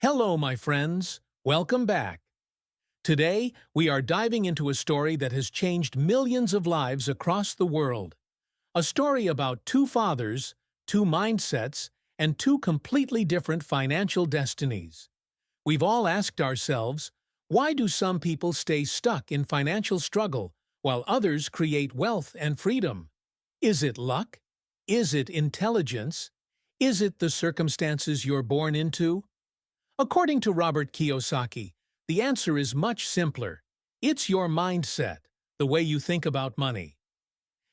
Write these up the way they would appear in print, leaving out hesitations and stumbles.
Hello, my friends. Welcome back. Today, we are diving into a story that has changed millions of lives across the world. A story about two fathers, two mindsets, and two completely different financial destinies. We've all asked ourselves, why do some people stay stuck in financial struggle while others create wealth and freedom? Is it luck? Is it intelligence? Is it the circumstances you're born into? According to Robert Kiyosaki, the answer is much simpler. It's your mindset, the way you think about money.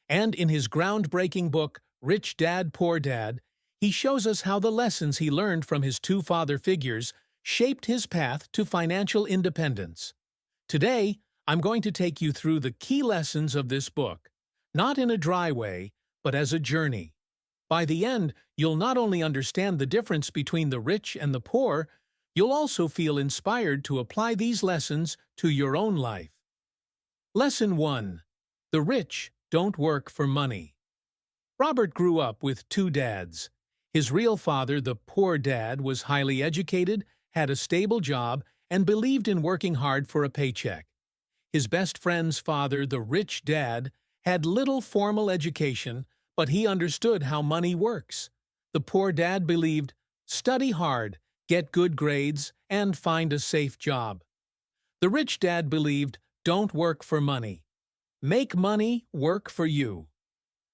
And in his groundbreaking book, Rich Dad, Poor Dad, he shows us how the lessons he learned from his two father figures shaped his path to financial independence. Today, I'm going to take you through the key lessons of this book, not in a dry way, but as a journey. By the end, you'll not only understand the difference between the rich and the poor, you'll also feel inspired to apply these lessons to your own life. Lesson 1. The rich don't work for money. Robert grew up with two dads. His real father, the poor dad, was highly educated, had a stable job, and believed in working hard for a paycheck. His best friend's father, the rich dad, had little formal education, but he understood how money works. The poor dad believed, study hard, get good grades, and find a safe job. The rich dad believed, don't work for money. Make money work for you.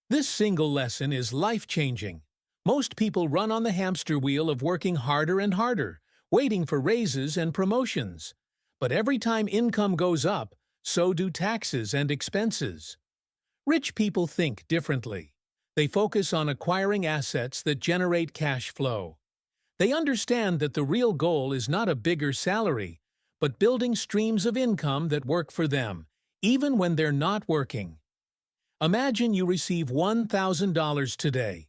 This single lesson is life-changing. Most people run on the hamster wheel of working harder and harder, waiting for raises and promotions. But every time income goes up, so do taxes and expenses. Rich people think differently. They focus on acquiring assets that generate cash flow. They understand that the real goal is not a bigger salary, but building streams of income that work for them, even when they're not working. Imagine you receive $1,000 today.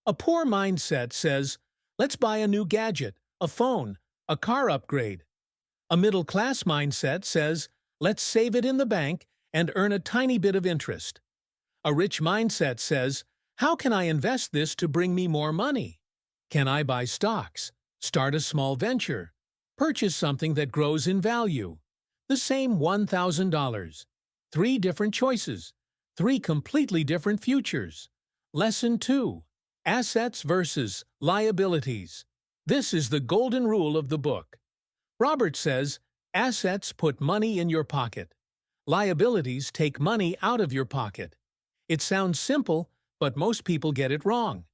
A poor mindset says, let's buy a new gadget, a phone, a car upgrade. A middle-class mindset says, let's save it in the bank and earn a tiny bit of interest. A rich mindset says, how can I invest this to bring me more money? Can I buy stocks, start a small venture, purchase something that grows in value? The same $1,000. Three different choices. Three completely different futures. Lesson 2. Assets versus liabilities. This is the golden rule of the book. Robert says, assets put money in your pocket. Liabilities take money out of your pocket. It sounds simple, but most people get it wrong.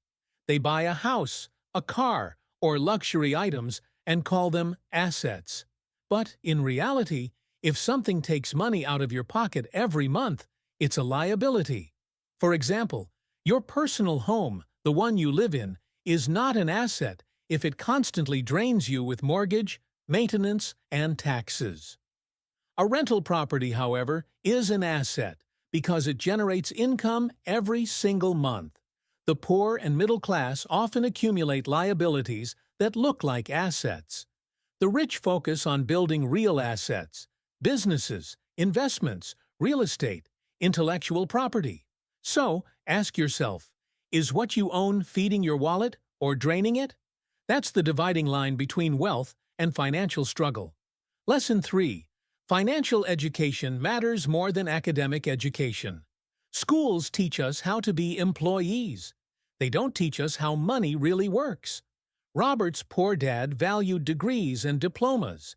They buy a house, a car, or luxury items and call them assets. But in reality, if something takes money out of your pocket every month, it's a liability. For example, your personal home, the one you live in, is not an asset if it constantly drains you with mortgage, maintenance, and taxes. A rental property, however, is an asset because it generates income every single month. The poor and middle class often accumulate liabilities that look like assets. The rich focus on building real assets, businesses, investments, real estate, intellectual property. So, ask yourself, is what you own feeding your wallet or draining it? That's the dividing line between wealth and financial struggle. Lesson 3. Financial education matters more than academic education. Schools teach us how to be employees. They don't teach us how money really works. Robert's poor dad valued degrees and diplomas.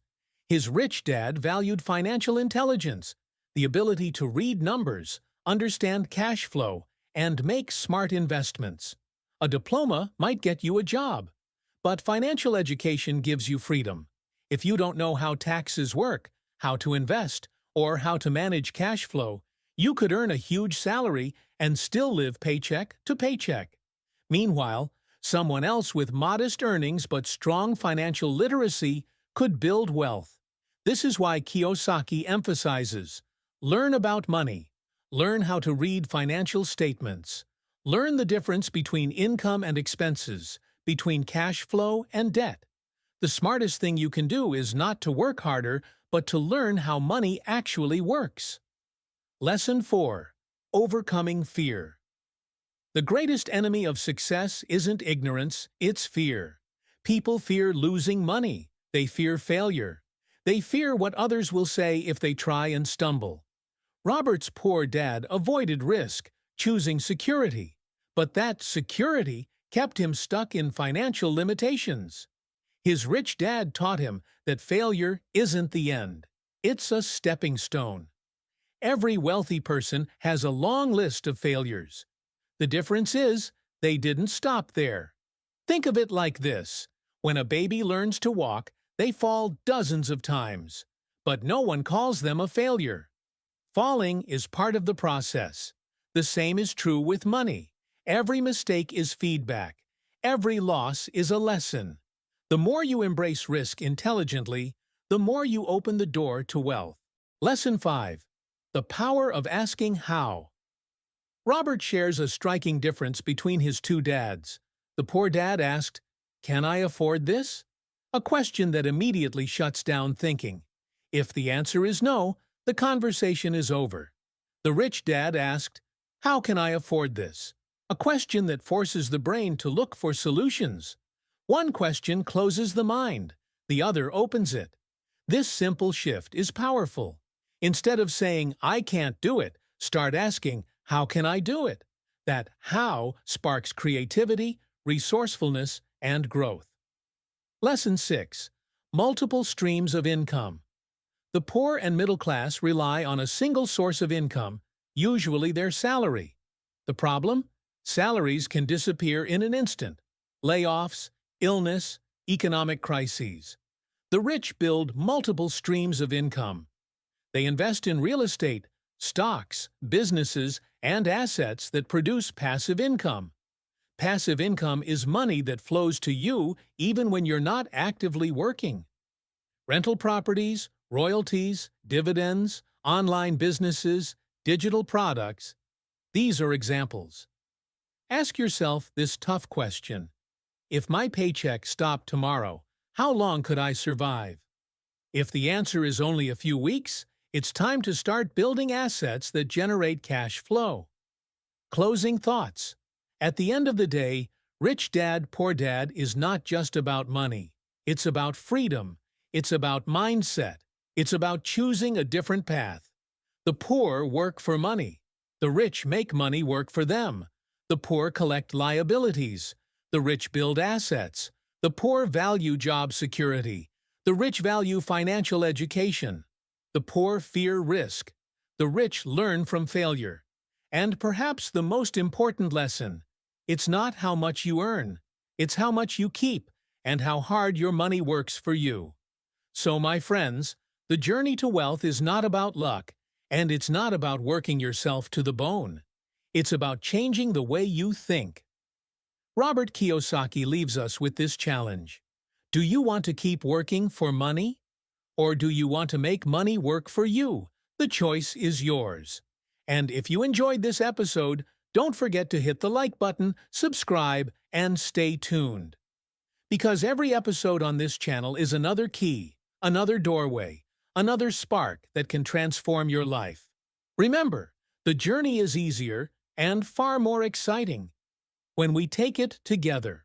His rich dad valued financial intelligence, the ability to read numbers, understand cash flow, and make smart investments. A diploma might get you a job, but financial education gives you freedom. If you don't know how taxes work, how to invest, or how to manage cash flow, you could earn a huge salary and still live paycheck to paycheck. Meanwhile, someone else with modest earnings but strong financial literacy could build wealth. This is why Kiyosaki emphasizes, learn about money, learn how to read financial statements, learn the difference between income and expenses, between cash flow and debt. The smartest thing you can do is not to work harder, but to learn how money actually works. Lesson 4. Overcoming fear. The greatest enemy of success isn't ignorance, it's fear. People fear losing money. They fear failure. They fear what others will say if they try and stumble. Robert's poor dad avoided risk, choosing security. But that security kept him stuck in financial limitations. His rich dad taught him that failure isn't the end. It's a stepping stone. Every wealthy person has a long list of failures. The difference is, they didn't stop there. Think of it like this. When a baby learns to walk, they fall dozens of times. But no one calls them a failure. Falling is part of the process. The same is true with money. Every mistake is feedback. Every loss is a lesson. The more you embrace risk intelligently, the more you open the door to wealth. Lesson 5. The power of asking how. Robert shares a striking difference between his two dads. The poor dad asked, "Can I afford this?" A question that immediately shuts down thinking. If the answer is no, the conversation is over. The rich dad asked, "How can I afford this?" A question that forces the brain to look for solutions. One question closes the mind, the other opens it. This simple shift is powerful. Instead of saying, "I can't do it," start asking, "How can I do it?" That how sparks creativity, resourcefulness, and growth. Lesson 6. Multiple streams of income. The poor and middle class rely on a single source of income, usually their salary. The problem? Salaries can disappear in an instant. Layoffs, illness, economic crises. The rich build multiple streams of income. They invest in real estate, stocks, businesses, and assets that produce passive income. Passive income is money that flows to you even when you're not actively working. Rental properties, royalties, dividends, online businesses, digital products. These are examples. Ask yourself this tough question. If my paycheck stopped tomorrow, how long could I survive? If the answer is only a few weeks, it's time to start building assets that generate cash flow. Closing thoughts. At the end of the day, Rich Dad, Poor Dad is not just about money. It's about freedom. It's about mindset. It's about choosing a different path. The poor work for money. The rich make money work for them. The poor collect liabilities. The rich build assets. The poor value job security. The rich value financial education. The poor fear risk. The rich learn from failure. And perhaps the most important lesson, it's not how much you earn, it's how much you keep and how hard your money works for you. So, my friends, the journey to wealth is not about luck, and it's not about working yourself to the bone. It's about changing the way you think. Robert Kiyosaki leaves us with this challenge. Do you want to keep working for money? Or do you want to make money work for you? The choice is yours. And if you enjoyed this episode, don't forget to hit the like button, subscribe, and stay tuned. Because every episode on this channel is another key, another doorway, another spark that can transform your life. Remember, the journey is easier and far more exciting when we take it together.